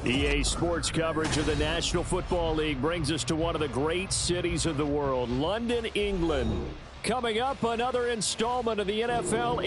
EA Sports coverage of the National Football League brings us to one of the great cities of the world, London, England. Coming up, another installment of the NFL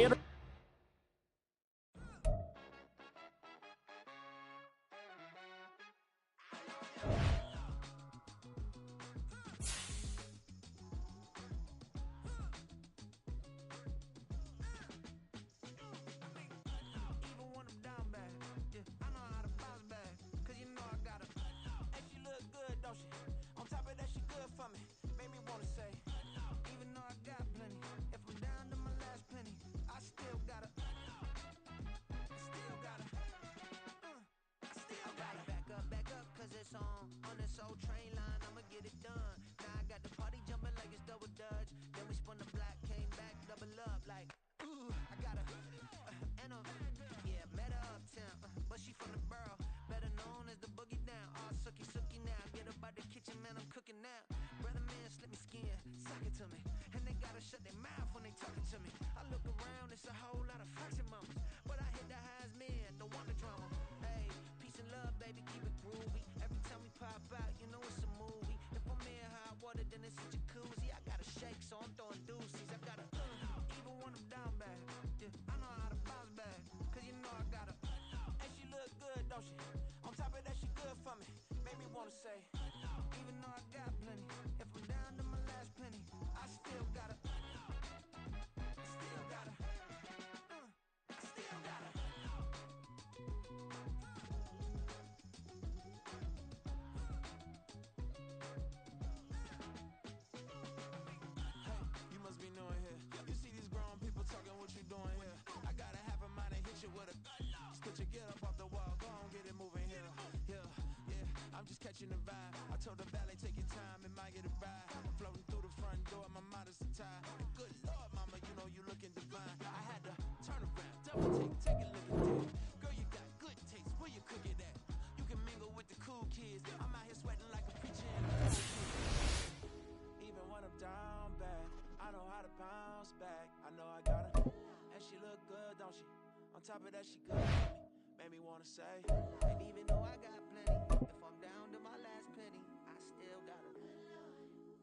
top of that, she good for me. Made me wanna say, and even though I got plenty, if I'm down to my last penny, I still gotta.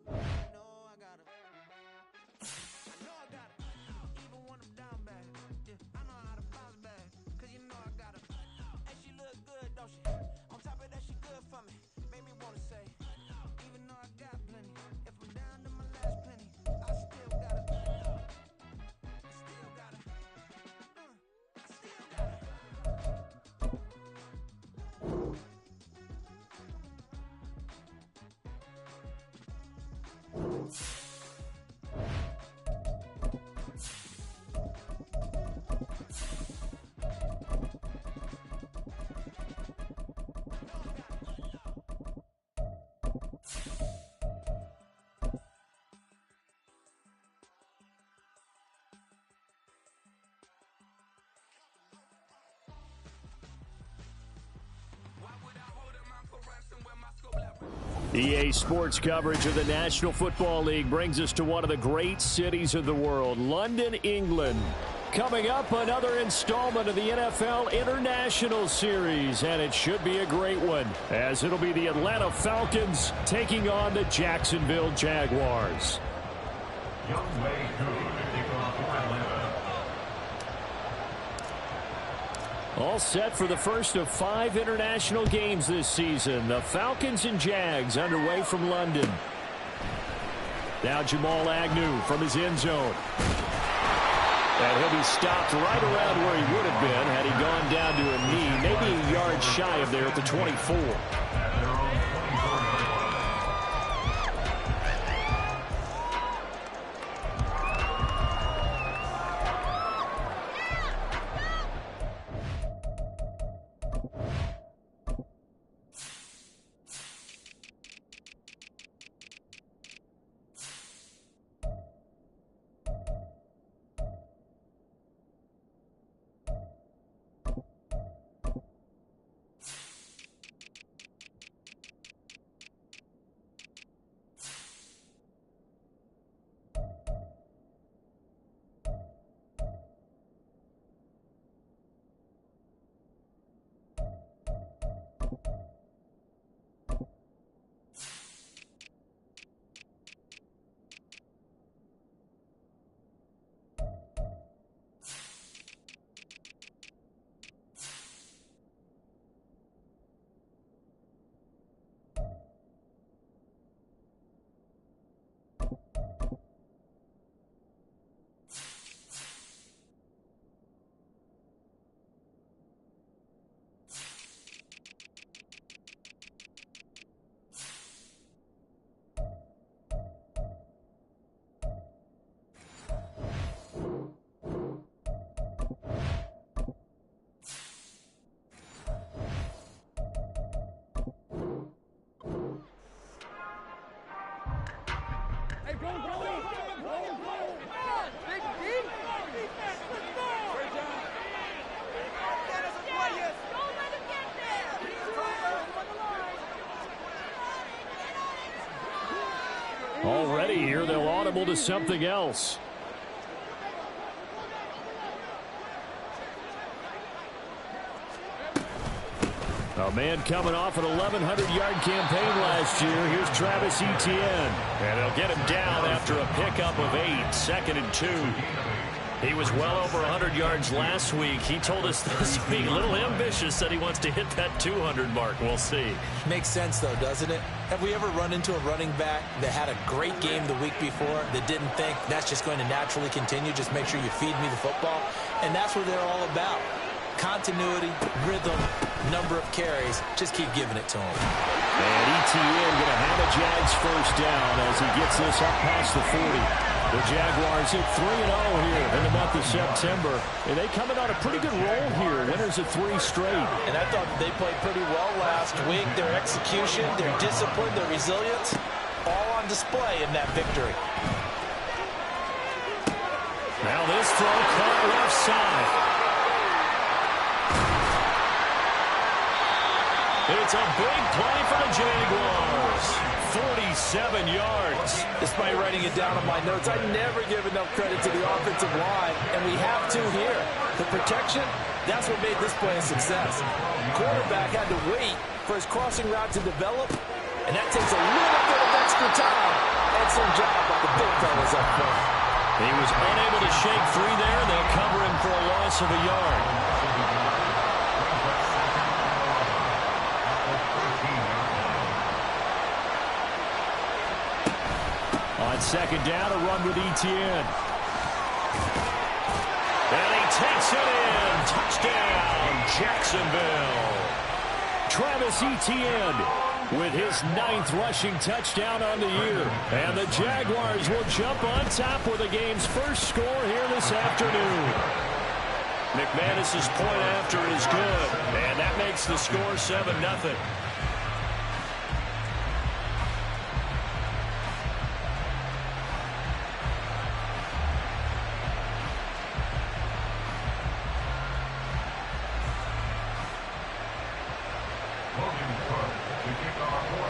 I know I gotta. I know I gotta. Even when I'm down bad, yeah, I know how to bounce back. Cause you know I gotta. And she look good, don't she? On top of that, she good for me. Made me wanna say, even though I got plenty, if I'm down to my last penny, I still gotta. EA Sports coverage of the National Football League brings us to one of the great cities of the world, London, England. Coming up, another installment of the NFL International Series, and it should be a great one, as it'll be the Atlanta Falcons taking on the Jacksonville Jaguars. Young Way Good to kick off for Atlanta. All set for the first of 5 international games this season. The Falcons and Jags underway from London. Now Jamal Agnew from his end zone. And he'll be stopped right around where he would have been had he gone down to a knee, maybe a yard shy of there at the 24. convertible to something else. A man coming off an 1,100-yard campaign last year. Here's Travis Etienne. And they'll get him down after a pickup of 8, 2nd and 2. He was well over 100 yards last week. He told us this week, a little ambitious, said he wants to hit that 200 mark. We'll see. Makes sense, though, doesn't it? Have we ever run into a running back that had a great game the week before that didn't think that's just going to naturally continue? Just make sure you feed me the football. And that's what they're all about. Continuity, rhythm, number of carries. Just keep giving it to him. And Etienne going to have a Jags first down as he gets this up past the 40. The Jaguars at 3-0 here in the month of September. And they coming on a pretty good roll here. Winners of 3 straight. And I thought they played pretty well last week. Their execution, their discipline, their resilience, all on display in that victory. Now this throw caught left side. It's a big play for the Jaguars. 47 yards. Despite writing it down on my notes, I never give enough credit to the offensive line, and we have to here. The protection, that's what made this play a success. Quarterback had to wait for his crossing route to develop, and that takes a little bit of extra time. Excellent job by the big fellas up front. He was unable to shake free there. They'll cover him for a loss of a yard. On second down, a run with Etienne. And he takes it in. Touchdown, Jacksonville. Travis Etienne with his 9th rushing touchdown on the year. And the Jaguars will jump on top with the game's first score here this afternoon. McManus's point after is good. And that makes the score 7-0.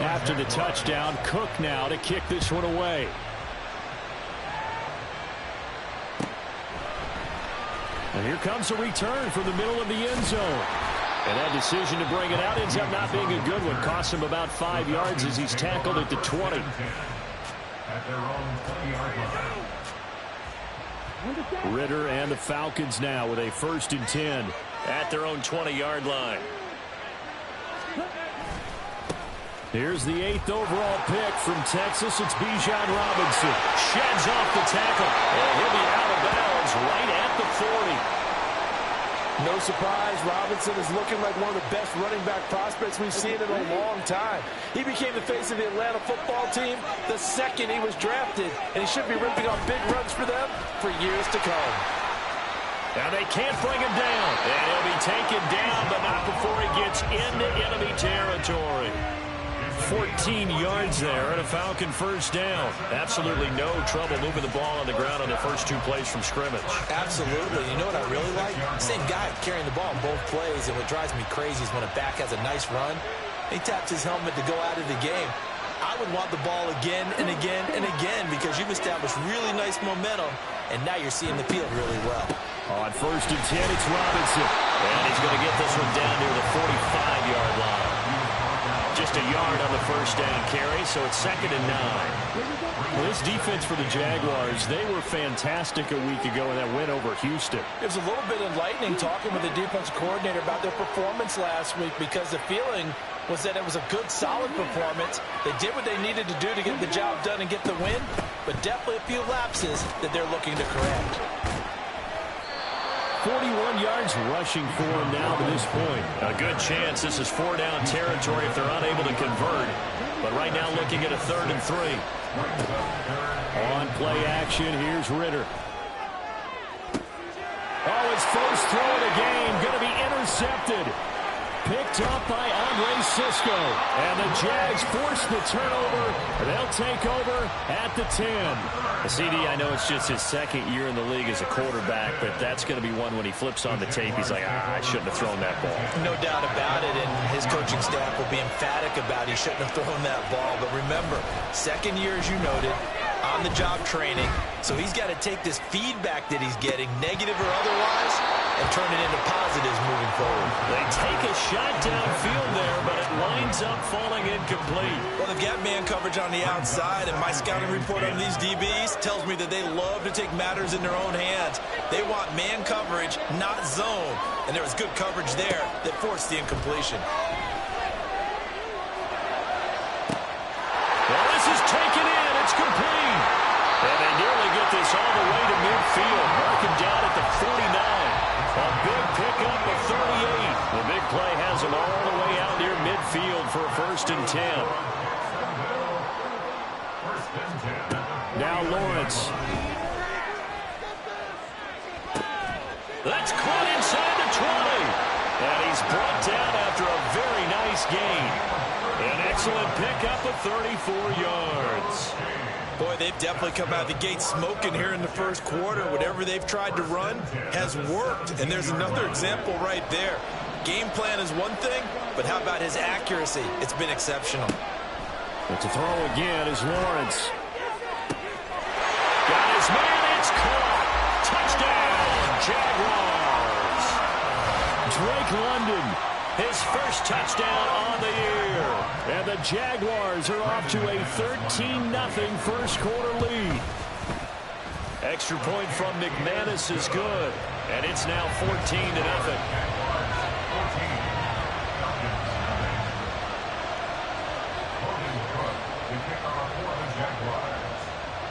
After the touchdown, Cook now to kick this one away. And here comes a return from the middle of the end zone. And that decision to bring it out ends up not being a good one. Costs him about 5 yards as he's tackled at the 20. At their own 20-yard line. Ritter and the Falcons now with a 1st and 10 at their own 20-yard line. Here's the 8th overall pick from Texas. It's Bijan Robinson. Sheds off the tackle. And he'll be out of bounds right at the 40. No surprise, Robinson is looking like one of the best running back prospects we've seen in a long time. He became the face of the Atlanta football team the second he was drafted, and he should be ripping off big runs for them for years to come. Now they can't bring him down. And he'll be taken down, but not before he gets into enemy territory. 14 yards there and a Falcon first down. Absolutely no trouble moving the ball on the ground on the first 2 plays from scrimmage. Absolutely. You know what I really like? Same guy carrying the ball in both plays, and what drives me crazy is when a back has a nice run, he taps his helmet to go out of the game. I would want the ball again and again and again because you've established really nice momentum, and now you're seeing the field really well. On 1st and 10, it's Robinson. And he's going to get this one down near the 45-yard line. Just a yard on the first down carry, so it's 2nd and 9. Well, this defense for the Jaguars, they were fantastic a week ago in that win over Houston. It was a little bit enlightening talking with the defense coordinator about their performance last week because the feeling was that it was a good, solid performance. They did what they needed to do to get the job done and get the win, but definitely a few lapses that they're looking to correct. 41 yards rushing for him now to this point. A good chance this is 4-down territory if they're unable to convert. But right now looking at a 3rd and 3. On play action, here's Ritter. Oh, his first throw of the game going to be intercepted. Picked up by Andre Cisco. And the Jags force the turnover. They'll take over at the 10. CD, I know it's just his 2nd year in the league as a quarterback, but that's going to be one when he flips on the tape. He's like, I shouldn't have thrown that ball. No doubt about it, and his coaching staff will be emphatic about he shouldn't have thrown that ball. But remember, 2nd year, as you noted, on-the-job training. So he's got to take this feedback that he's getting, negative or otherwise, and turn it into positives moving forward. They take a shot downfield there, but it winds up falling incomplete. Well, they've got man coverage on the outside, and my scouting report on these DBs tells me that they love to take matters in their own hands. They want man coverage, not zone. And there was good coverage there that forced the incompletion. Well, this is taken in. It's complete. And they nearly get this all the way to midfield. Marking down at the 49. A big pickup of 38. The big play has them all the way out near midfield for a 1st and 10. Now Lawrence. That's caught inside the 20. And he's brought down after a very nice gain. An excellent pickup of 34 yards. Boy, they've definitely come out of the gate smoking here in the first quarter. Whatever they've tried to run has worked. And there's another example right there. Game plan is one thing, but how about his accuracy? It's been exceptional. But to throw again is Lawrence. Got his man. It's caught. Touchdown, Jaguars. Drake London, his first touchdown on the year. And the Jaguars are off to a 13-0 first quarter lead. Extra point from McManus is good. And it's now 14-0.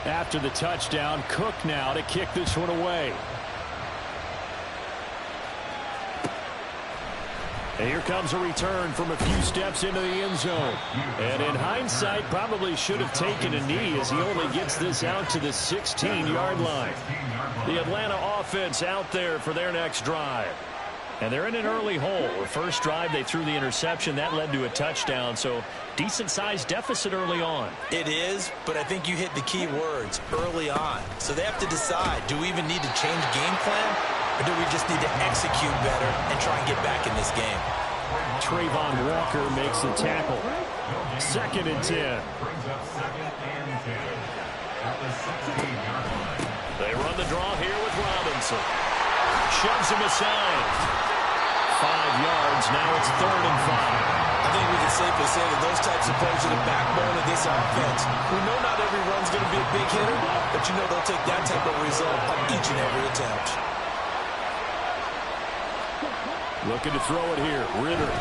After the touchdown, Cook now to kick this one away. And here comes a return from a few steps into the end zone. And in hindsight, probably should have taken a knee as he only gets this out to the 16-yard line. The Atlanta offense out there for their next drive. And they're in an early hole. The first drive, they threw the interception. That led to a touchdown. So decent-sized deficit early on. It is, but I think you hit the key words, early on. So they have to decide, do we even need to change game plan, or do we just need to execute better and try and get back in this game? Trayvon Walker makes the tackle. 2nd and 10. They run the draw here with Robinson. Shoves him aside. 5 yards. Now it's 3rd and 5. I think we can safely say that those types of plays are the backbone of this offense. We know not every run's going to be a big hitter, but you know they'll take that type of result on each and every attempt. Looking to throw it here. Ritter.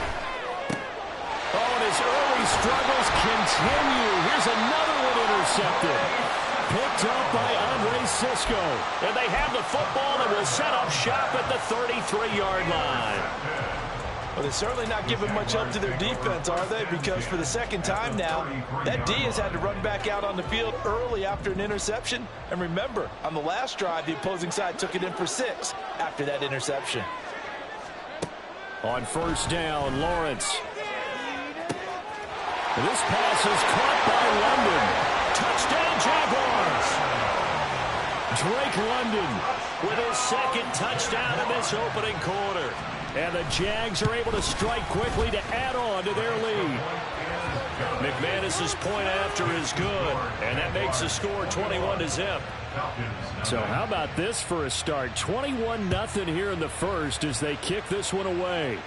Oh, and his early struggles continue. Here's another one intercepted. Picked up by Andre Cisco. And they have the football and will set up shop at the 33-yard line. Well, they're certainly not giving much help to their defense, are they? Because for the second time now, that D has had to run back out on the field early after an interception. And remember, on the last drive, the opposing side took it in for 6 after that interception. On first down, Lawrence. This pass is caught by London. Touchdown, Jaguars. Drake London with his 2nd touchdown in this opening quarter. And the Jags are able to strike quickly to add on to their lead. McManus's point after is good, and that makes the score 21-0. So how about this for a start? 21-0 here in the first as they kick this one away.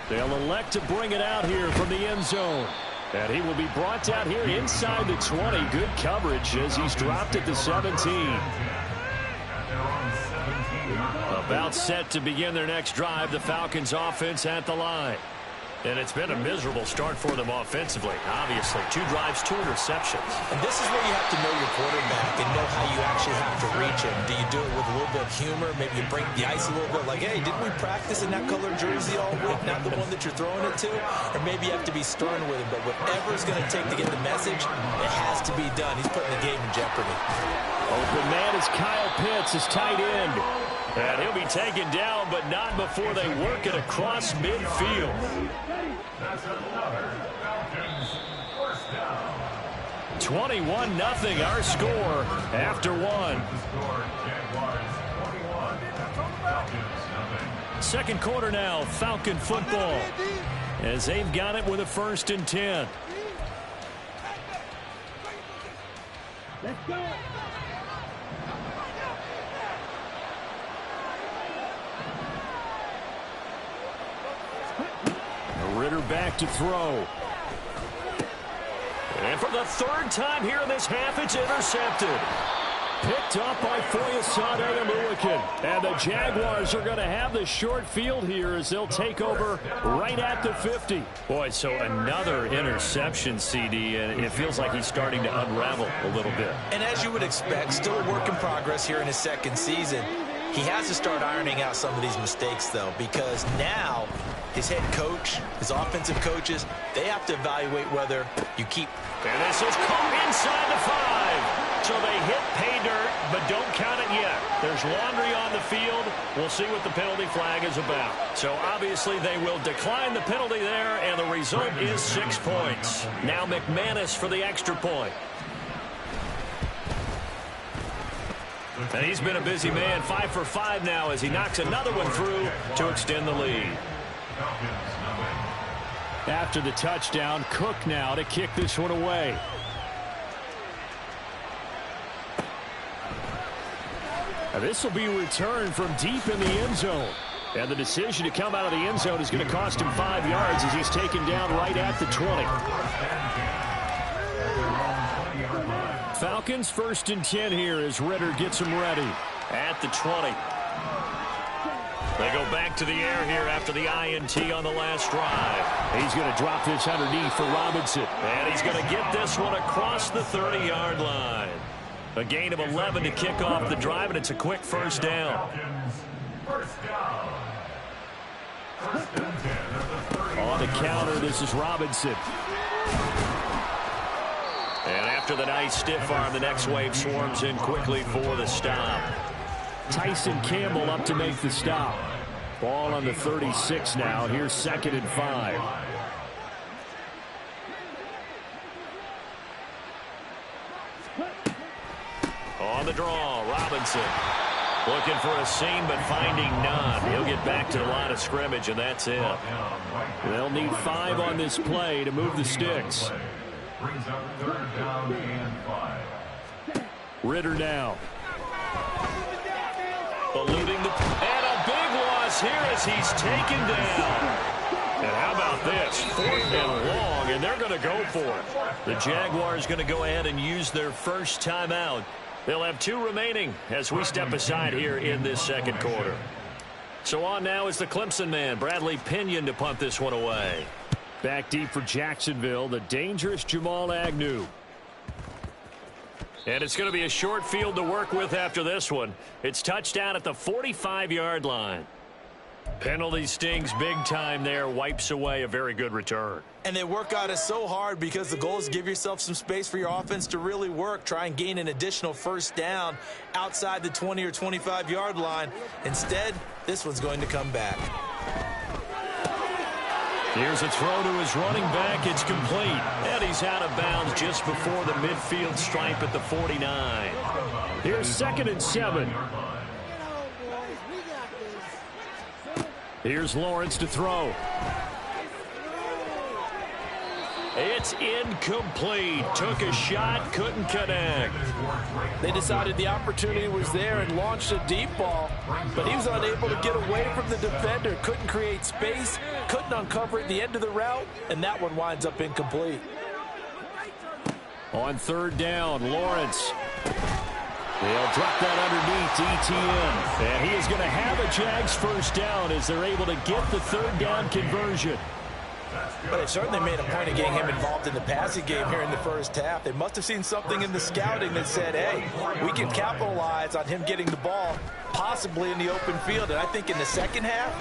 They'll elect to bring it out here from the end zone. And he will be brought down here inside the 20. Good coverage as he's dropped at the 17. About set to begin their next drive, the Falcons offense at the line. And it's been a miserable start for them offensively. Obviously, 2 drives, 2 interceptions. And this is where you have to know your quarterback and know how you actually have to reach him. Do you do it with a little bit of humor? Maybe you break the ice a little bit like, hey, didn't we practice in that color jersey all week, not the one that you're throwing it to? Or maybe you have to be stern with him. But whatever it's going to take to get the message, it has to be done. He's putting the game in jeopardy. Open man is Kyle Pitts, his tight end. And he'll be taken down, but not before they work it across midfield. That's another Falcons first down. 21-0 our score after 1. Second quarter now, Falcon football. As they've got it with a 1st and 10. Ritter back to throw. And for the third time here in this half, it's intercepted. Picked up by Foyesade Oluwakin. And the Jaguars are going to have the short field here as they'll take over right at the 50. Boy, so another interception, CD, and it feels like he's starting to unravel a little bit. And as you would expect, still a work in progress here in his second season. He has to start ironing out some of these mistakes, though, because now his head coach, his offensive coaches, they have to evaluate whether you keep. And this is caught inside the 5. So they hit pay dirt, but don't count it yet. There's laundry on the field. We'll see what the penalty flag is about. So obviously they will decline the penalty there, and the result is 6 points. Now McManus for the extra point. And he's been a busy man, 5 for 5 now as he knocks another one through to extend the lead. After the touchdown, Cook now to kick this one away. Now this will be returned from deep in the end zone. And the decision to come out of the end zone is going to cost him 5 yards as he's taken down right at the 20. Falcons 1st and 10 here as Ritter gets them ready at the 20. They go back to the air here after the INT on the last drive. He's going to drop this underneath for Robinson. And he's going to get this one across the 30-yard line. A gain of 11 to kick off the drive, and it's a quick first down. On the counter, this is Robinson. And after the nice stiff arm, the next wave swarms in quickly for the stop. Tyson Campbell up to make the stop. Ball on the 36 now. Here's 2nd and 5. On the draw, Robinson. Looking for a seam, but finding none. He'll get back to the line of scrimmage, and that's it. They'll need 5 on this play to move the sticks. Brings up 3rd down and 5. Ritter now. Eluding the... And a big loss here as he's taken down. And how about this? 4th and long, and they're going to go for it. The Jaguars going to go ahead and use their first timeout. They'll have 2 remaining as we step aside here in this second quarter. So on now is the Clemson man, Bradley Pinion, to punt this one away. Back deep for Jacksonville, the dangerous Jamal Agnew. And it's going to be a short field to work with after this one. It's touchdown at the 45-yard line. Penalty stings big time there, wipes away a very good return. And they work on it so hard because the goal is give yourself some space for your offense to really work. Try and gain an additional first down outside the 20 or 25-yard line. Instead, this one's going to come back. Here's a throw to his running back. It's complete. And he's out of bounds just before the midfield stripe at the 49. Here's 2nd and 7. Here's Lawrence to throw. It's incomplete. Took a shot, couldn't connect. They decided the opportunity was there and launched a deep ball, but he was unable to get away from the defender. Couldn't create space, couldn't uncover at the end of the route, and that one winds up incomplete. On 3rd down, Lawrence. They'll drop that underneath to Etienne. And he is going to have a Jags first down as they're able to get the 3rd down conversion. But they certainly made a point of getting him involved in the passing game here in the first half. They must have seen something in the scouting that said, hey, we can capitalize on him getting the ball possibly in the open field. And I think in the second half,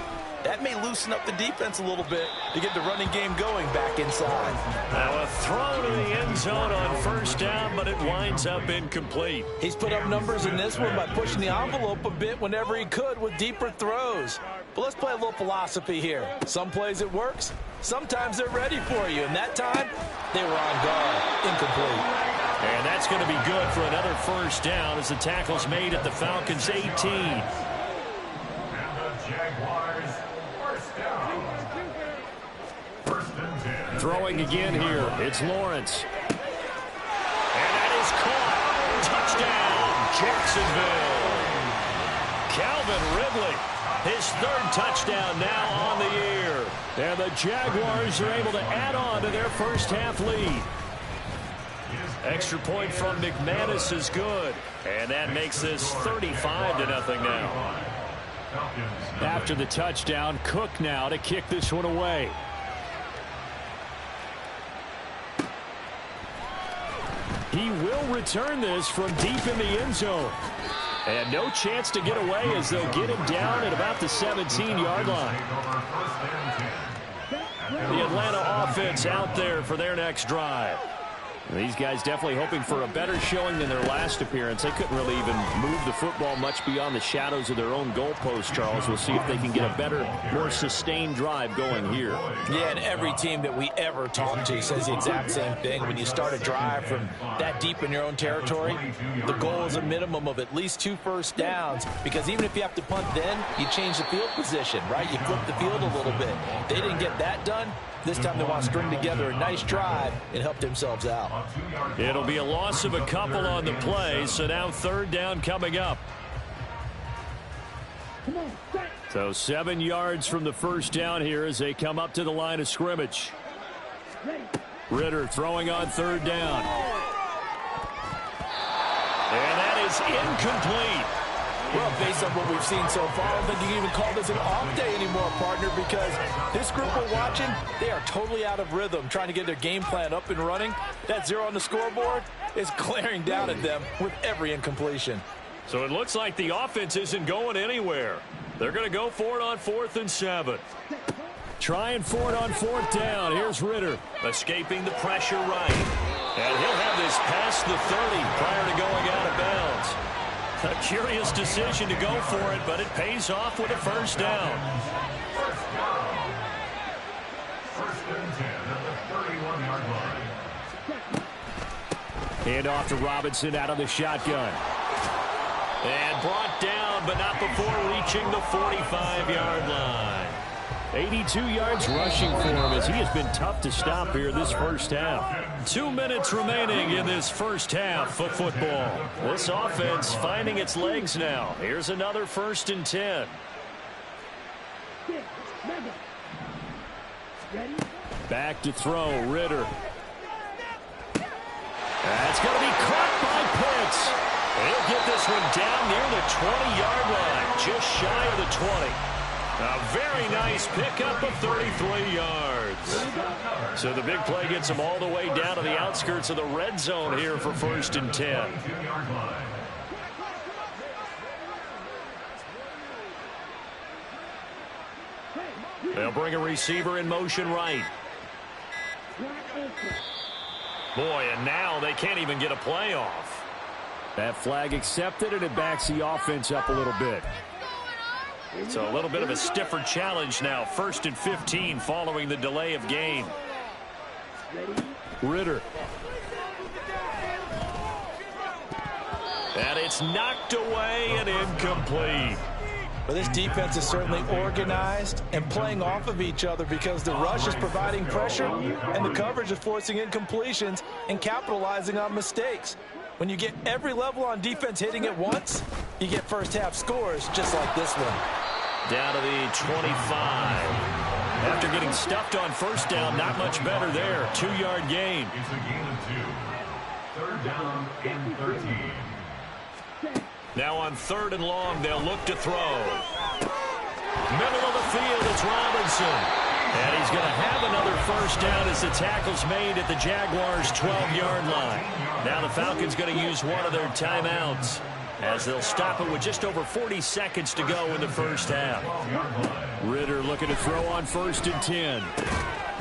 that may loosen up the defense a little bit to get the running game going back inside. Now a throw to the end zone on 1st down, but it winds up incomplete. He's put up numbers in this one by pushing the envelope a bit whenever he could with deeper throws. But let's play a little philosophy here. Some plays it works, sometimes they're ready for you. And that time, they were on guard. Incomplete. And that's going to be good for another first down as the tackle's made at the Falcons' 18. And the Jaguars, first down. 1st and 10. Throwing again here, it's Lawrence. And that is caught. Jacksonville. Calvin Ridley, his third touchdown now on the year. And the Jaguars are able to add on to their first half lead. Extra point from McManus is good. And that makes this 35-0 now. After the touchdown, Cook now to kick this one away. He will return this from deep in the end zone. And no chance to get away as they'll get him down at about the 17-yard line. The Atlanta offense out there for their next drive. These guys definitely hoping for a better showing than their last appearance. They couldn't really even move the football much beyond the shadows of their own goalpost, Charles. We'll see if they can get a better, more sustained drive going here. Yeah, and every team that we ever talk to says the exact same thing. When you start a drive from that deep in your own territory, the goal is a minimum of at least 2 first downs, because even if you have to punt then, you change the field position, right? You flip the field a little bit. They didn't get that done. This time they want to string together a nice drive and help themselves out. It'll be a loss of a couple on the play, so now third down coming up. So 7 yards from the first down here as they come up to the line of scrimmage. Ritter throwing on third down. And that is incomplete. Well, based on what we've seen so far, I don't think you can even call this an off day anymore, partner, because this group we're watching, they are totally out of rhythm, trying to get their game plan up and running. That 0 on the scoreboard is glaring down at them with every incompletion. So it looks like the offense isn't going anywhere. They're going to go for it on 4th and 7. Trying for it on 4th down. Here's Ritter. Escaping the pressure right. And he'll have this past the 30 prior to going out of bounds. A curious decision to go for it, but it pays off with a first down. First and 10 at the 31-yard line. Hand off to Robinson out of the shotgun. And brought down, but not before reaching the 45-yard line. 82 yards rushing for him as he has been tough to stop here this first half. 2 minutes remaining in this first half of football. This offense finding its legs now. Here's another 1st and 10. Back to throw, Ritter. That's going to be caught by Pitts. He'll get this one down near the 20-yard line, just shy of the 20. A very nice pickup of 33 yards. So the big play gets him all the way down to the outskirts of the red zone here for 1st and 10. They'll bring a receiver in motion right. Boy, and now they can't even get a play off. That flag accepted, and it backs the offense up a little bit. So a little bit of a stiffer challenge now. 1st and 15 following the delay of game. Ritter. And it's knocked away and incomplete. Well, this defense is certainly organized and playing off of each other because the rush is providing pressure and the coverage is forcing incompletions and capitalizing on mistakes. When you get every level on defense hitting at once, you get first half scores just like this one. Down to the 25. After getting stuffed on first down, not much better there. 2-yard gain. It's a gain of 2. Third down and 13. Now on 3rd and long, they'll look to throw. Middle of the field, it's Robinson. And he's going to have another first down as the tackle's made at the Jaguars' 12-yard line. Now the Falcons going to use one of their timeouts as they'll stop it with just over 40 seconds to go in the first half. Ritter looking to throw on 1st and 10.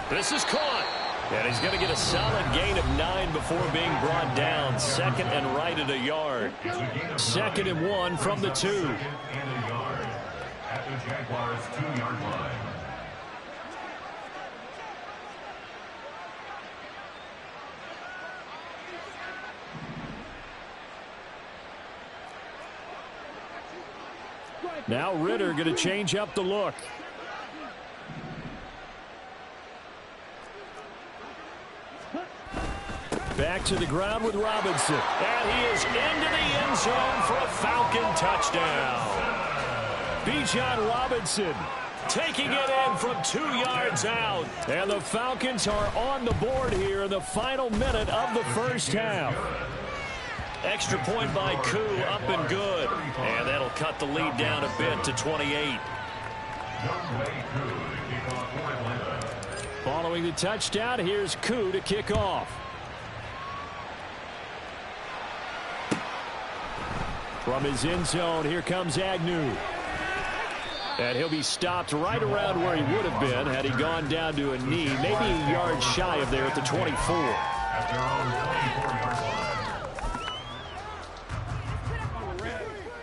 This is caught. And he's going to get a solid gain of 9 before being brought down. 2nd and right at a yard. 2nd and 1 from the 2. And a yard at the Jaguars' 2-yard line. Now Ritter going to change up the look. Back to the ground with Robinson. And he is into the end zone for a Falcon touchdown. Bijan Robinson taking it in from 2 yards out. And the Falcons are on the board here in the final minute of the first half. Extra point by Koo, up and good. And that'll cut the lead down a bit to 28. Following the touchdown, here's Koo to kick off. From his end zone, here comes Agnew. And he'll be stopped right around where he would have been had he gone down to a knee, maybe a yard shy of there at the 24.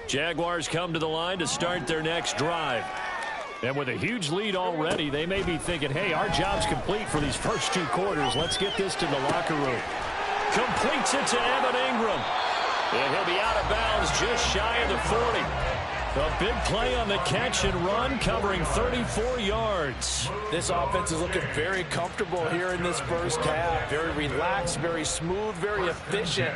Jaguars come to the line to start their next drive. And with a huge lead already, they may be thinking, hey, our job's complete for these first 2 quarters. Let's get this to the locker room. Completes it to Evan Ingram. And he'll be out of bounds just shy of the 40. A big play on the catch and run, covering 34 yards. This offense is looking very comfortable here in this first half. Very relaxed, very smooth, very efficient.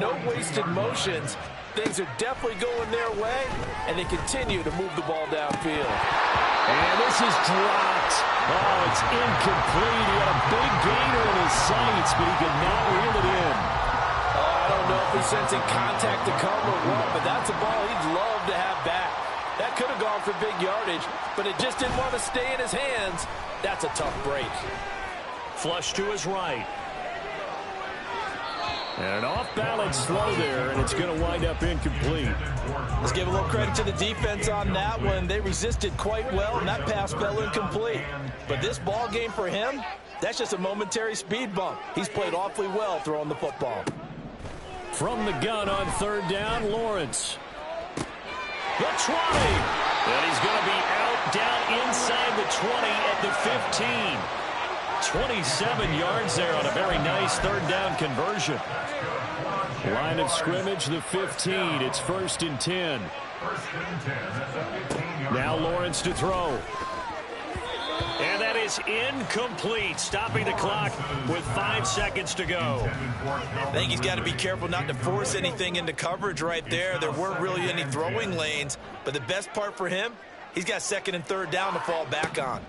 No wasted motions. Things are definitely going their way, and they continue to move the ball downfield. And this is dropped. Oh, it's incomplete. He had a big gainer in his sights, but he could not reel it in. I don't know if he's sensing contact to come or what, but that's a ball he'd love to have back. That could have gone for big yardage, but it just didn't want to stay in his hands. That's a tough break. Flush to his right. And an off-balance throw there, and it's going to wind up incomplete. Let's give a little credit to the defense on that one. They resisted quite well, and that pass fell incomplete. But this ball game for him, that's just a momentary speed bump. He's played awfully well throwing the football. From the gun on third down, Lawrence. The 20. And he's going to be out down inside the 20 at the 15. 27 yards there on a very nice third down conversion. Line of scrimmage, the 15. It's 1st and 10. Now Lawrence to throw. And that is incomplete, stopping the clock with 5 seconds to go. I think he's got to be careful not to force anything into coverage right there. There weren't really any throwing lanes, but the best part for him, he's got 2nd and 3rd down to fall back on.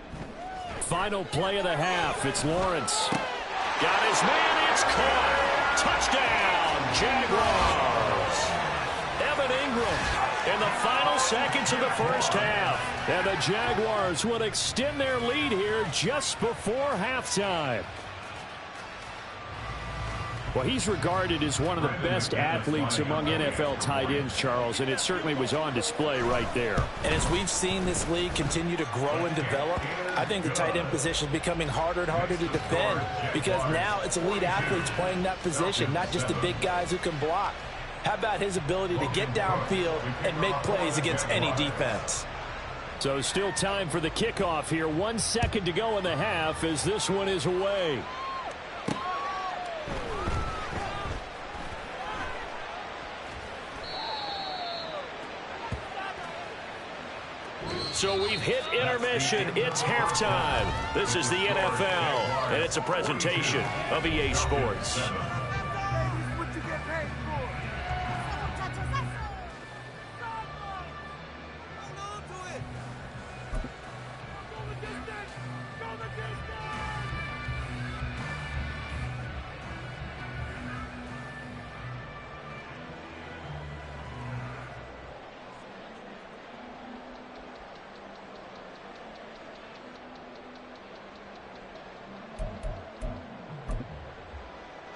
Final play of the half. It's Lawrence. Got his man. It's caught. Touchdown, Jaguars. Evan Ingram in the final seconds of the first half. And the Jaguars will extend their lead here just before halftime. Well, he's regarded as one of the best athletes among NFL tight ends, Charles, and it certainly was on display right there. And as we've seen this league continue to grow and develop, I think the tight end position is becoming harder and harder to defend because now it's elite athletes playing that position, not just the big guys who can block. How about his ability to get downfield and make plays against any defense? So still time for the kickoff here. 1 second to go in the half as this one is away. So we've hit intermission. It's halftime. This is the NFL, and it's a presentation of EA Sports.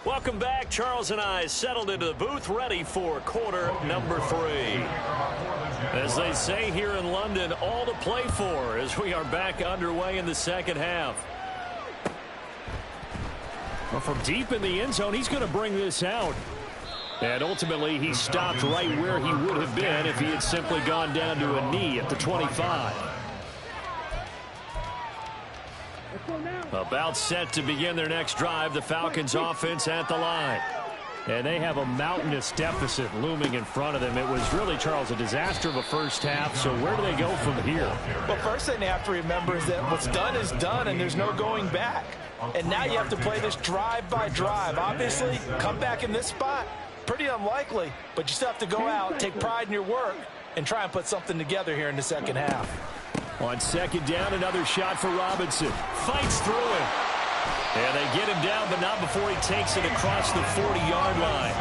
Welcome back. Charles and I settled into the booth, ready for quarter number 3. As they say here in London, all to play for as we are back underway in the second half. Well, from deep in the end zone, he's going to bring this out. And ultimately, he stopped right where he would have been if he had simply gone down to a knee at the 25. About set to begin their next drive, the Falcons offense at the line. And they have a mountainous deficit looming in front of them. It was really, Charles, a disaster of a first half. So where do they go from here? Well, first thing they have to remember is that what's done is done, and there's no going back. And now you have to play this drive by drive. Obviously, come back in this spot, pretty unlikely. But you still have to go out, take pride in your work, and try and put something together here in the second half. On second down, another shot for Robinson. Fights through it. And they get him down, but not before he takes it across the 40-yard line.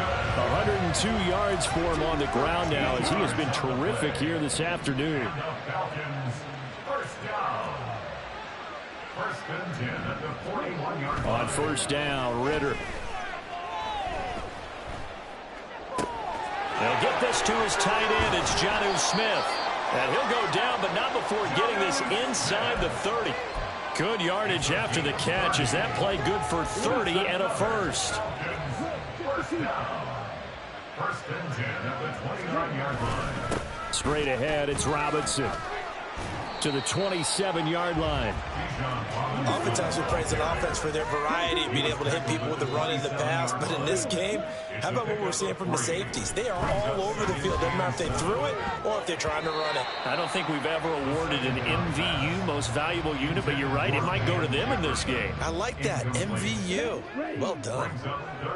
102 yards for him on the ground now, as he has been terrific here this afternoon. On first down, Ritter. They'll get this to his tight end. It's Jonnu Smith. And he'll go down, but not before getting this inside the 30. Good yardage after the catch. Is that play good for 30 and a first? First and 10 at the 29-yard line. Straight ahead, it's Robinson to the 27-yard line. Oftentimes we praise an offense for their variety, being able to hit people with the run and the pass. But in this game, how about what we're seeing from the safeties? They are all over the field. Doesn't matter if they threw it or if they're trying to run it. I don't think we've ever awarded an MVU, most valuable unit, but you're right, it might go to them in this game. I like that, MVU. Well done.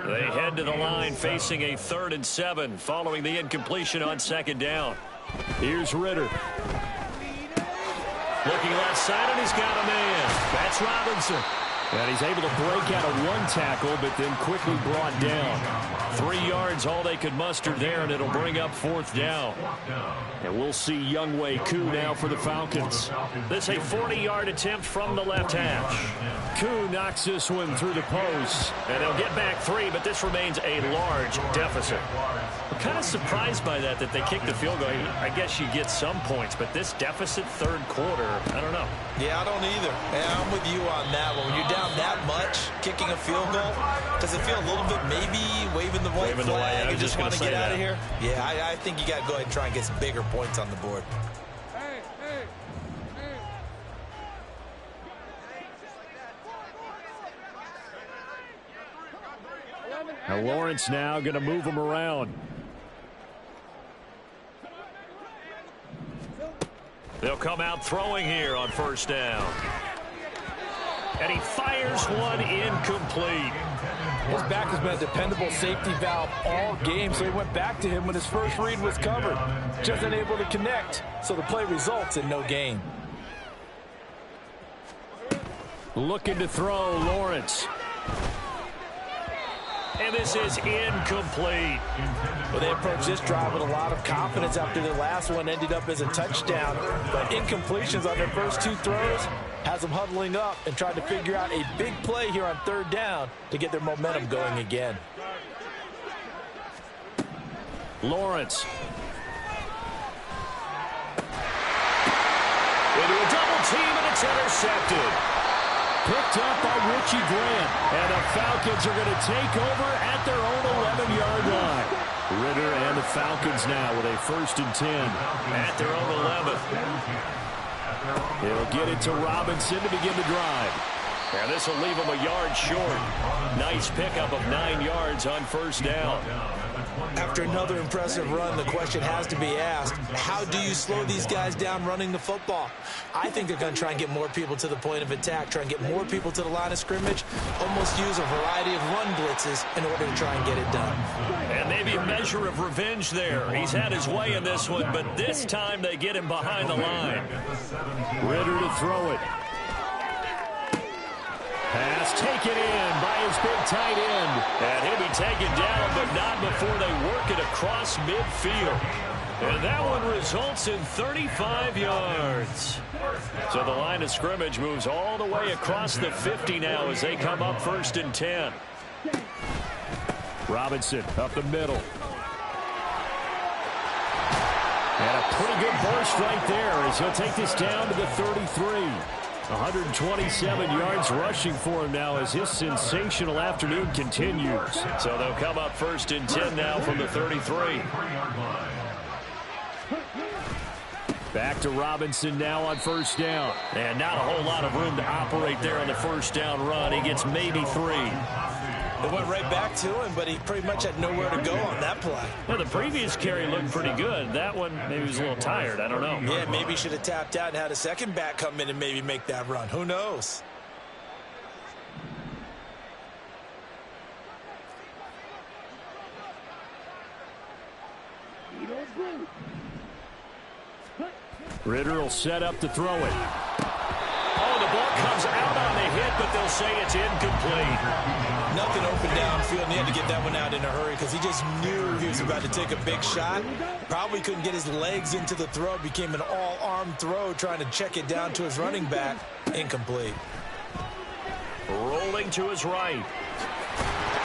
They head to the line facing a 3rd and 7 following the incompletion on second down. Here's Ritter. Looking left side, and he's got a man. That's Robinson. And he's able to break out of one tackle, but then quickly brought down. 3 yards, all they could muster there, and it'll bring up 4th down. And we'll see Younghoe Koo now for the Falcons. This a 40-yard attempt from the left hash. Koo knocks this one through the post, and they'll get back 3, but this remains a large deficit. I'm kind of surprised by that they kicked the field goal. I guess you get some points, but this deficit 3rd quarter, I don't know. Yeah, I don't either. And I'm with you on that one. When you're down that much, kicking a field goal, does it feel a little bit maybe waving the white flag and just want to get out of here? Yeah, I think you got to go ahead and try and get some bigger points on the board. Now Lawrence now going to move him around. They'll come out throwing here on first down. And he fires one incomplete. His back has been a dependable safety valve all game, so he went back to him when his first read was covered. Just unable to connect, so the play results in no gain. Looking to throw, Lawrence. And this is incomplete. Well, they approached this drive with a lot of confidence after their last one ended up as a touchdown. But incompletions on their first 2 throws has them huddling up and trying to figure out a big play here on 3rd down to get their momentum going again. Lawrence. Into a double team, and it's intercepted. Picked up by Richie Grant. And the Falcons are going to take over at their own 11-yard line. Ritter and the Falcons now with a 1st and 10 at their own 11. He'll get it to Robinson to begin the drive. And this will leave him a yard short. Nice pickup of 9 yards on first down. After another impressive run, the question has to be asked, how do you slow these guys down running the football? I think they're going to try and get more people to the point of attack, try and get more people to the line of scrimmage, almost use a variety of run blitzes in order to try and get it done. And maybe a measure of revenge there. He's had his way in this one, but this time they get him behind the line. Ritter to throw it. Pass taken in by his big tight end. And he'll be taken down, but not before they work it across midfield. And that one results in 35 yards. So the line of scrimmage moves all the way across the 50 now as they come up 1st and 10. Robinson up the middle. And a pretty good burst right there as he'll take this down to the 33. 127 yards rushing for him now as his sensational afternoon continues. So they'll come up 1st and 10 now from the 33. Back to Robinson now on first down. And not a whole lot of room to operate there on the first down run. He gets maybe 3. It went right back to him, but he pretty much had nowhere to go on that play. Well, the previous carry looked pretty good. That one, maybe he was a little tired. I don't know. Yeah, maybe he should have tapped out and had a second back come in and maybe make that run. Who knows? Ritter will set up to throw it. Oh, the ball comes out on the hit, but they'll say it's incomplete. Nothing open downfield, and he had to get that one out in a hurry because he just knew he was about to take a big shot. Probably couldn't get his legs into the throw. Became an all-arm throw trying to check it down to his running back. Incomplete. Rolling to his right.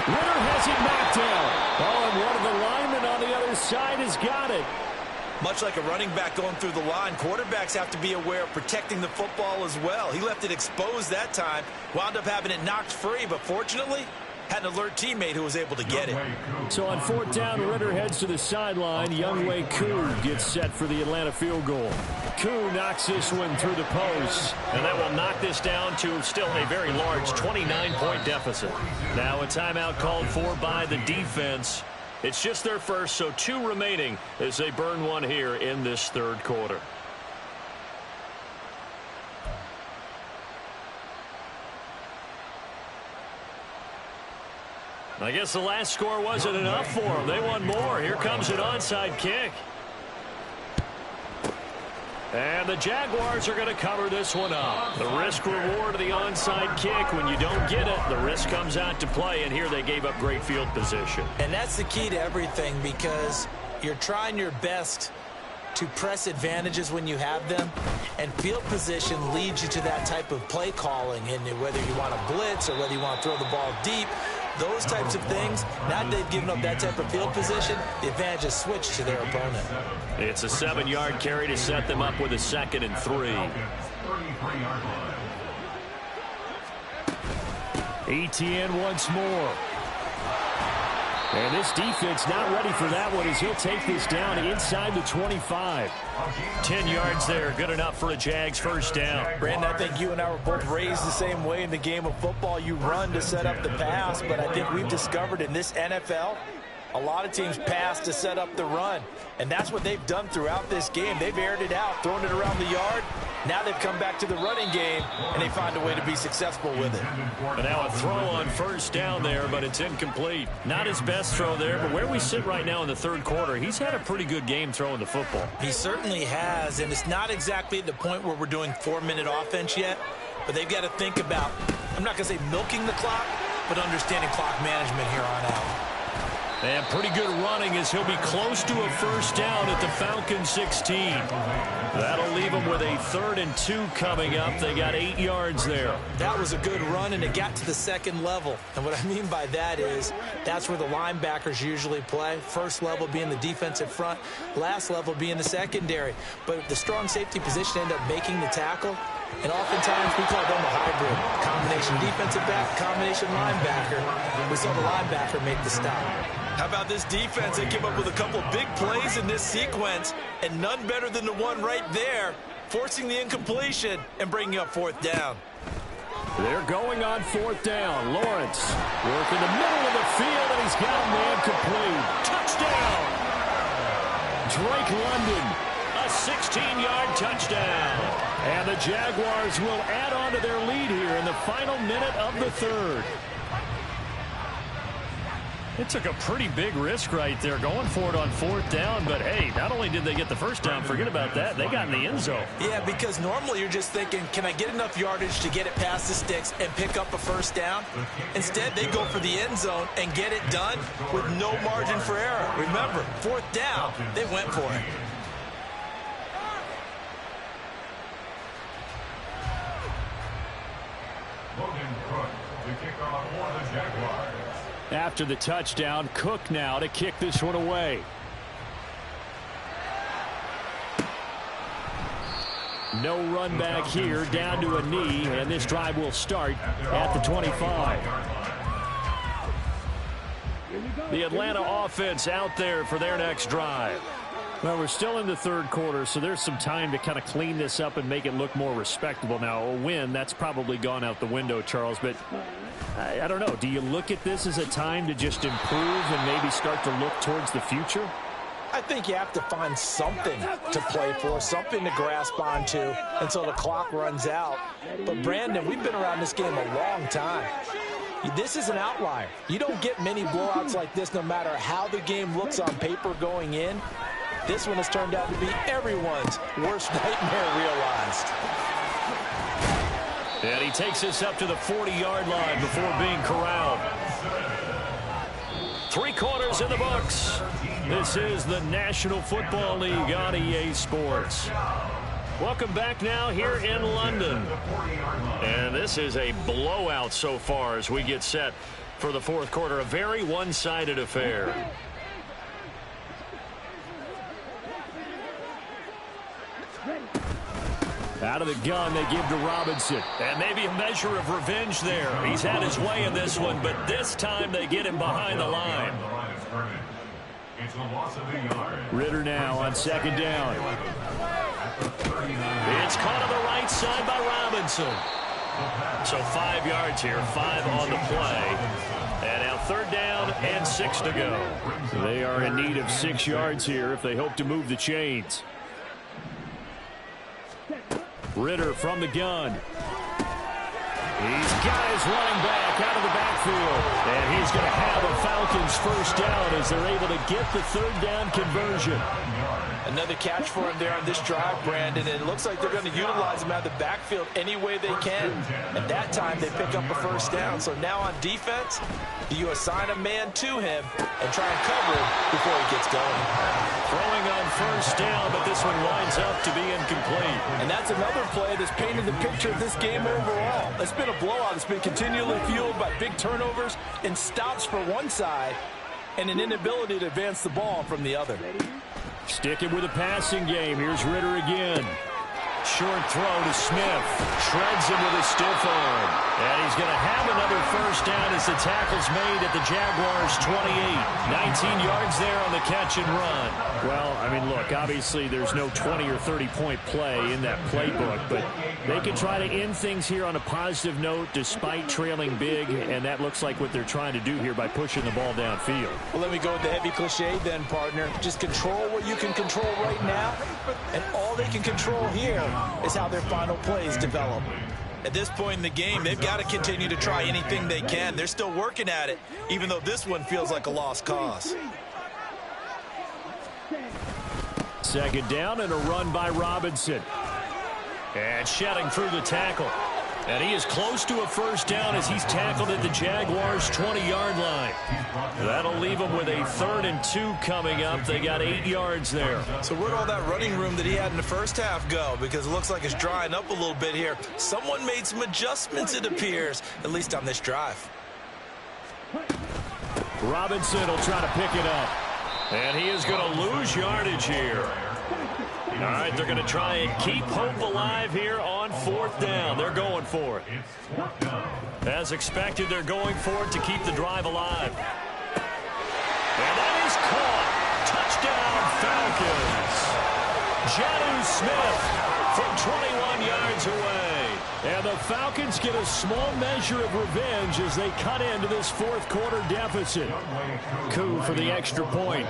Ritter has it knocked down. Oh, and one of the linemen on the other side has got it. Much like a running back going through the line, quarterbacks have to be aware of protecting the football as well. He left it exposed that time, wound up having it knocked free, but fortunately, had an alert teammate who was able to get it. So on fourth down, Ritter heads to the sideline. Younghoe Koo gets set for the Atlanta field goal. Koo knocks this one through the post, and that will knock this down to still a very large 29-point deficit. Now a timeout called for by the defense. It's just their first, so 2 remaining as they burn one here in this third quarter. I guess the last score wasn't enough for them. They want more. Here comes an onside kick. And the Jaguars are going to cover this one up. The risk-reward of the onside kick. When you don't get it, the risk comes out to play, and here they gave up great field position. And that's the key to everything because you're trying your best to press advantages when you have them, and field position leads you to that type of play calling, and whether you want to blitz or whether you want to throw the ball deep, those types of things. Now that they've given up that type of field position, the advantage is switched to their opponent. It's a 7-yard carry to set them up with a 2nd and 3. Etienne once more. And this defense not ready for that one as he'll take this down inside the 25. 10 yards there, good enough for a Jags first down. Brandon, I think you and I were both raised the same way in the game of football. You run to set up the pass, but I think we've discovered in this NFL, a lot of teams pass to set up the run. And that's what they've done throughout this game. They've aired it out, thrown it around the yard. Now they've come back to the running game, and they find a way to be successful with it. And now a throw on first down there, but it's incomplete. Not his best throw there, but where we sit right now in the third quarter, he's had a pretty good game throwing the football. He certainly has, and it's not exactly at the point where we're doing 4-minute offense yet, but they've got to think about, I'm not going to say milking the clock, but understanding clock management here on out. And pretty good running as he'll be close to a first down at the Falcon 16. That'll leave them with a 3rd and 2 coming up. They got 8 yards there. That was a good run, and it got to the second level. And what I mean by that is that's where the linebackers usually play. First level being the defensive front, last level being the secondary. But the strong safety position ended up making the tackle. And oftentimes we call them a hybrid. Combination defensive back, combination linebacker. We saw the linebacker make the stop. How about this defense? They came up with a couple big plays in this sequence, and none better than the one right there, forcing the incompletion and bringing up 4th down. They're going on 4th down. Lawrence working the middle of the field, and he's got a man complete. Touchdown! Drake London, a 16-yard touchdown. And the Jaguars will add on to their lead here in the final minute of the third. It took a pretty big risk right there going for it on 4th down, but hey, not only did they get the first down, forget about that, they got in the end zone. Yeah, because normally you're just thinking, can I get enough yardage to get it past the sticks and pick up a first down? Instead, they go for the end zone and get it done with no margin for error. Remember, 4th down, they went for it. Logan Cook to kick off for the Jaguars. After the touchdown, Cook now to kick this one away. No run back here, down to a knee, and this drive will start at the 25. The Atlanta offense out there for their next drive. Well, we're still in the third quarter, so there's some time to kind of clean this up and make it look more respectable. Now, a win, that's probably gone out the window, Charles, but I don't know. Do you look at this as a time to just improve and maybe start to look towards the future? I think you have to find something to play for, something to grasp onto until the clock runs out. But, Brandon, we've been around this game a long time. This is an outlier. You don't get many blowouts like this no matter how the game looks on paper going in. This one has turned out to be everyone's worst nightmare realized. And he takes us up to the 40-yard line before being corralled. 3 quarters in the books. This is the National Football League on EA Sports. Welcome back now here in London. And this is a blowout so far as we get set for the fourth quarter. A very one-sided affair. Out of the gun, they give to Robinson. And maybe a measure of revenge there. He's had his way in this one, but this time they get him behind the line. Ritter now on second down. It's caught on the right side by Robinson. So 5 yards here, 5 on the play. And now third down and 6 to go. They are in need of 6 yards here if they hope to move the chains. Ritter from the gun. He's got his running back out of the backfield. And he's going to have a Falcons first down as they're able to get the third down conversion. Another catch for him there on this drive, Brandon. And it looks like they're going to utilize him out of the backfield any way they can. And that time they pick up a first down. So now on defense, do you assign a man to him and try and cover him before he gets going? Throwing on first down, but this one winds up to be incomplete. And that's another play that's painted the picture of this game overall. It's been a blowout. It's been continually fueled by big turnovers and stops for one side and an inability to advance the ball from the other. Sticking with a passing game. Here's Ritter again. Short throw to Smith. Shreds him with a stiff arm. And he's going to have another first down as the tackle's made at the Jaguars' 28. 19 yards there on the catch and run. Well, I mean, look, obviously there's no 20 or 30-point play in that playbook, but they can try to end things here on a positive note despite trailing big, and that looks like what they're trying to do here by pushing the ball downfield. Well, let me go with the heavy cliche then, partner. Just control what you can control right now, and all they can control here is how their final plays develop. At this point in the game, they've got to continue to try anything they can. They're still working at it, even though this one feels like a lost cause. Second down and a run by Robinson. And shedding through the tackle. And he is close to a first down as he's tackled at the Jaguars' 20-yard line. That'll leave him with a 3rd and 2 coming up. They got 8 yards there. So where'd all that running room that he had in the first half go? Because it looks like it's drying up a little bit here. Someone made some adjustments, it appears, at least on this drive. Robinson will try to pick it up. And he is going to lose yardage here. All right, they're going to try and keep hope alive here on 4th down. They're going for it. As expected, they're going for it to keep the drive alive. And that is caught. Touchdown, Falcons. Jonnu Smith from 21 yards away. And the Falcons get a small measure of revenge as they cut into this fourth quarter deficit. Coup for the extra point.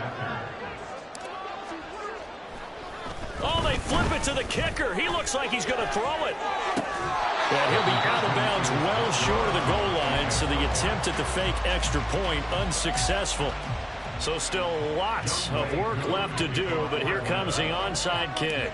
Oh, they flip it to the kicker. He looks like he's going to throw it. And he'll be out of bounds well short of the goal line, so the attempt at the fake extra point unsuccessful. So still lots of work left to do, but here comes the onside kick.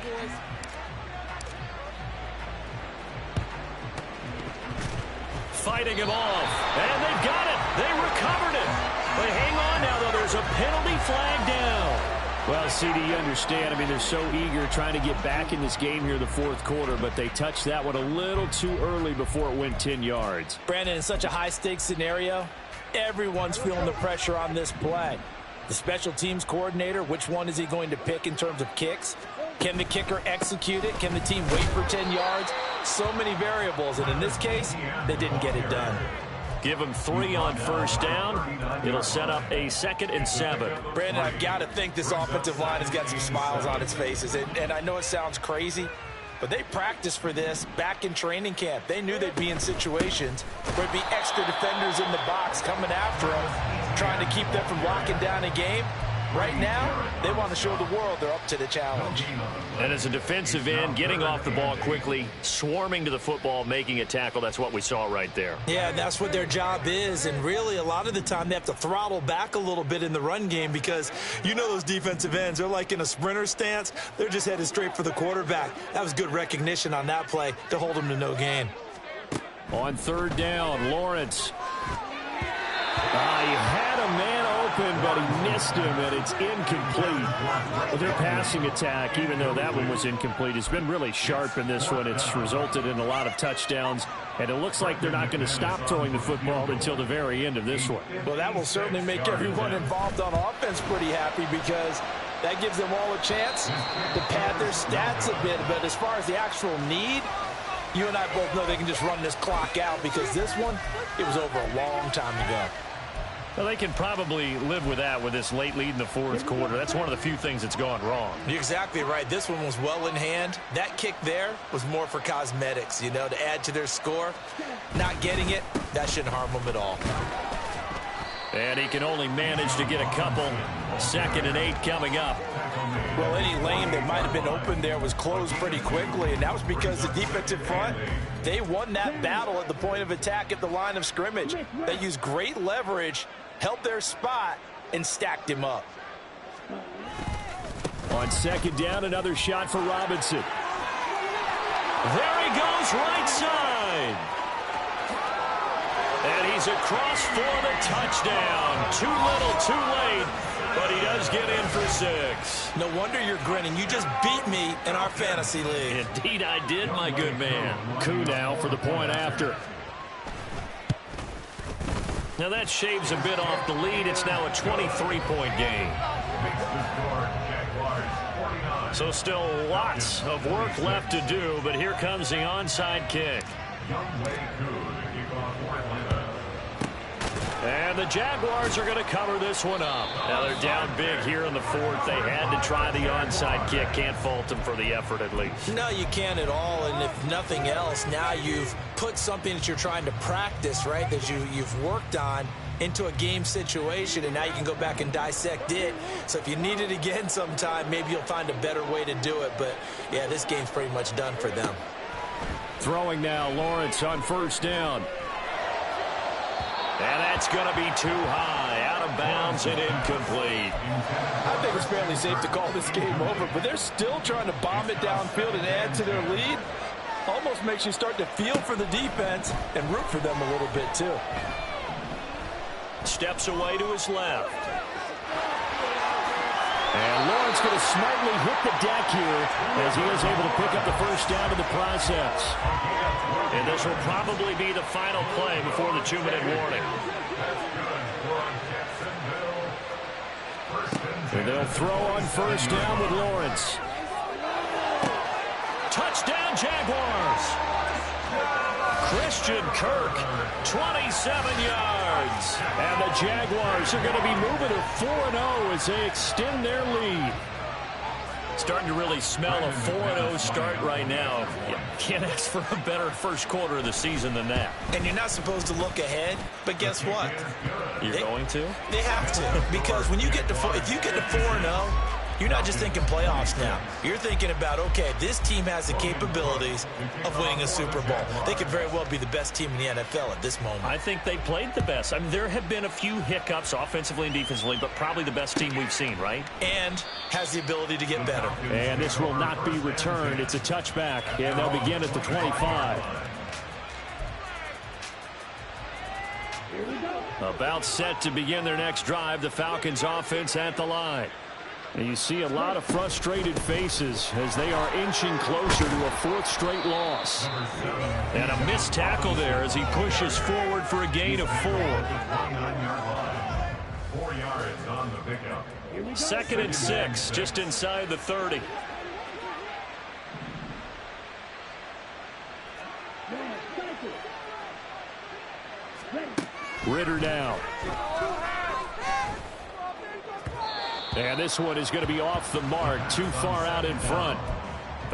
Fighting him off, and they've got it. They recovered it. But hang on now, though. There's a penalty flag down. Well, CD, you understand. I mean, they're so eager trying to get back in this game here in the fourth quarter, but they touched that one a little too early before it went 10 yards. Brandon, in such a high-stakes scenario, everyone's feeling the pressure on this play. The special teams coordinator, which one is he going to pick in terms of kicks? Can the kicker execute it? Can the team wait for 10 yards? So many variables, and in this case, they didn't get it done. Give him 3 on first down. It'll set up a 2nd and 7. Brandon, I've got to think this offensive line has got some smiles on its faces. And I know it sounds crazy, but they practiced for this back in training camp. They knew they'd be in situations where there'd be extra defenders in the box coming after them, trying to keep them from locking down a game. Right now, they want to show the world they're up to the challenge. And as a defensive end, getting off the ball quickly, swarming to the football, making a tackle, that's what we saw right there. Yeah, that's what their job is, and really a lot of the time they have to throttle back a little bit in the run game because you know those defensive ends, they're like in a sprinter stance. They're just headed straight for the quarterback. That was good recognition on that play to hold them to no gain. On third down, Lawrence. He had a man open, but he missed him, and it's incomplete. Their passing attack, even though that one was incomplete, has been really sharp in this one. It's resulted in a lot of touchdowns, and it looks like they're not going to stop throwing the football until the very end of this one. Well, that will certainly make everyone involved on offense pretty happy because that gives them all a chance to pad their stats a bit. But as far as the actual need, you and I both know they can just run this clock out because this one, it was over a long time ago. Well, they can probably live with that with this late lead in the fourth quarter. That's one of the few things that's gone wrong. You're exactly right. This one was well in hand. That kick there was more for cosmetics, you know, to add to their score. Not getting it, that shouldn't harm them at all. And he can only manage to get a couple. 2nd and 8 coming up. Well, any lane that might have been open there was closed pretty quickly, and that was because the defensive front, they won that battle at the point of attack at the line of scrimmage. They used great leverage, held their spot, and stacked him up. On 2nd down, another shot for Robinson. There he goes, right side. And he's across for the touchdown. Too little, too late, but he does get in for 6. No wonder you're grinning. You just beat me in our fantasy league. Indeed I did, my good man. Koo now for the point after. Now that shaves a bit off the lead. It's now a 23-point game. So still lots of work left to do, but here comes the onside kick. And the Jaguars are going to cover this one up. Now they're down big here in the fourth. They had to try the onside kick. Can't fault them for the effort at least. No, you can't at all. And if nothing else, now you've put something that you're trying to practice, right, that you've worked on into a game situation, and now you can go back and dissect it. So if you need it again sometime, maybe you'll find a better way to do it. But, yeah, this game's pretty much done for them. Throwing now, Lawrence on 1st down. And that's going to be too high, out of bounds and incomplete. I think it's fairly safe to call this game over, but they're still trying to bomb it downfield and add to their lead. Almost makes you start to feel for the defense and root for them a little bit too. Steps away to his left. And Lawrence going to smartly hit the deck here as he is able to pick up the 1st down in the process. And this will probably be the final play before the 2-minute warning. And they'll throw on 1st down with Lawrence. Touchdown, Jaguars! Christian Kirk, 27 yards. And the Jaguars are going to be moving to 4-0 as they extend their lead. Starting to really smell a 4-0 start right now. You can't ask for a better first quarter of the season than that. And you're not supposed to look ahead, but guess what? You're going to? They have to, because when you get to if you get to 4-0, you're not just thinking playoffs now. You're thinking about, okay, this team has the capabilities of winning a Super Bowl. They could very well be the best team in the NFL at this moment. I think they played the best. I mean, there have been a few hiccups offensively and defensively, but probably the best team we've seen, right? And has the ability to get better. And this will not be returned. It's a touchback, and they'll begin at the 25. About set to begin their next drive, the Falcons offense at the line. And you see a lot of frustrated faces as they are inching closer to a 4th straight loss. And a missed tackle there as he pushes forward for a gain of 4. 4 yards on the pickup. 2nd and 6, just inside the 30. Ritter down. And this one is going to be off the mark, too far out in front.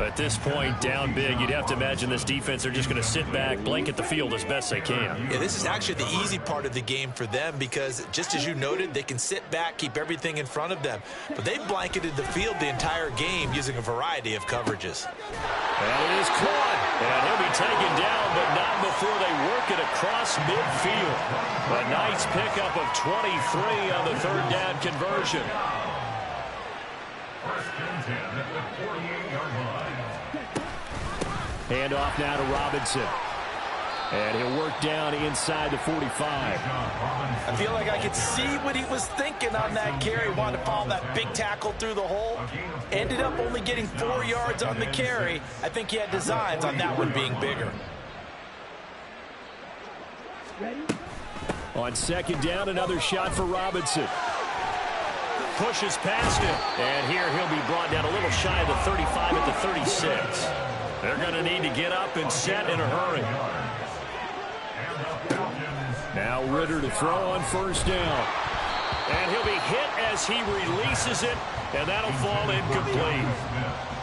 At this point, down big, you'd have to imagine this defense are just going to sit back, blanket the field as best they can. Yeah, this is actually the easy part of the game for them because, just as you noted, they can sit back, keep everything in front of them. But they've blanketed the field the entire game using a variety of coverages. And it is caught. And he'll be taken down, but not before they work it across midfield. A nice pickup of 23 on the third down conversion. First and 10 at the 48-yard line. Hand off now to Robinson. And he'll work down inside the 45. I feel like I could see what he was thinking on that carry. Wanted to follow that big tackle through the hole. Ended up only getting 4 yards on the carry. I think he had designs on that one being bigger. On second down, another shot for Robinson. Pushes past him. And here he'll be brought down a little shy of the 35 at the 36. They're going to need to get up and set in a hurry. Now Ritter to throw on first down. And he'll be hit as he releases it, and that'll fall incomplete.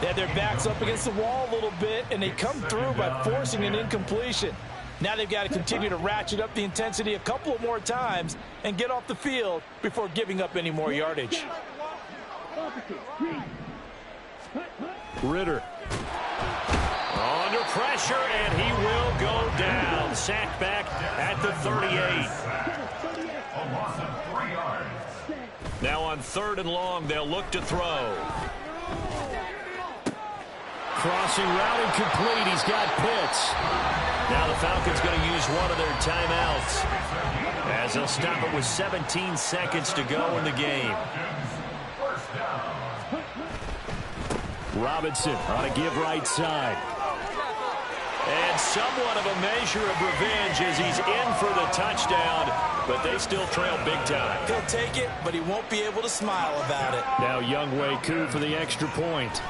They had their backs up against the wall a little bit, and they come through by forcing an incompletion. Now they've got to continue to ratchet up the intensity a couple of more times and get off the field before giving up any more yardage. Ritter. Under pressure, and he will go down. Sacked back at the 38. A loss of 3 yards. Now on third and long, they'll look to throw. Crossing route incomplete. He's got Pitts. Now the Falcons going to use one of their timeouts as they'll stop it with 17 seconds to go in the game. Robinson on a give right side. And somewhat of a measure of revenge as he's in for the touchdown, but they still trail big time. He'll take it, but he won't be able to smile about it. Now Younghoe Koo for the extra point.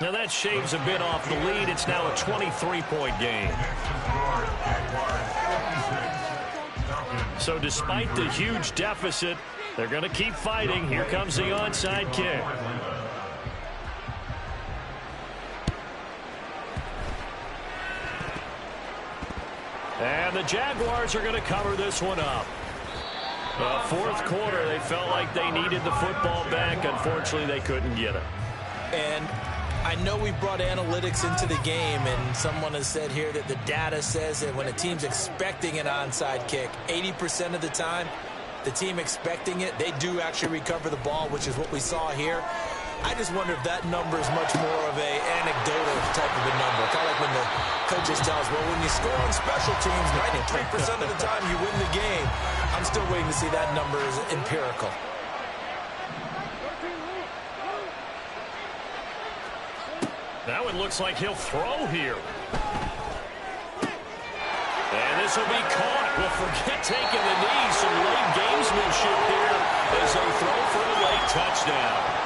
Now that shaves a bit off the lead. It's now a 23-point game. So despite the huge deficit, they're going to keep fighting. Here comes the onside kick. And the Jaguars are going to cover this one up. Fourth quarter, they felt like they needed the football back. Unfortunately, they couldn't get it. And I know we brought analytics into the game, and someone has said here that the data says that when a team's expecting an onside kick, 80% of the time, the team expecting it, they do actually recover the ball, which is what we saw here. I just wonder if that number is much more of a anecdotal type of a number. Kind of like when the coaches tell us, well, when you score on special teams, 93% of the time you win the game. I'm still waiting to see that number is empirical. Now it looks like he'll throw here. And this will be caught. Well, forget taking the knee. Some late gamesmanship here as they throw for a late touchdown.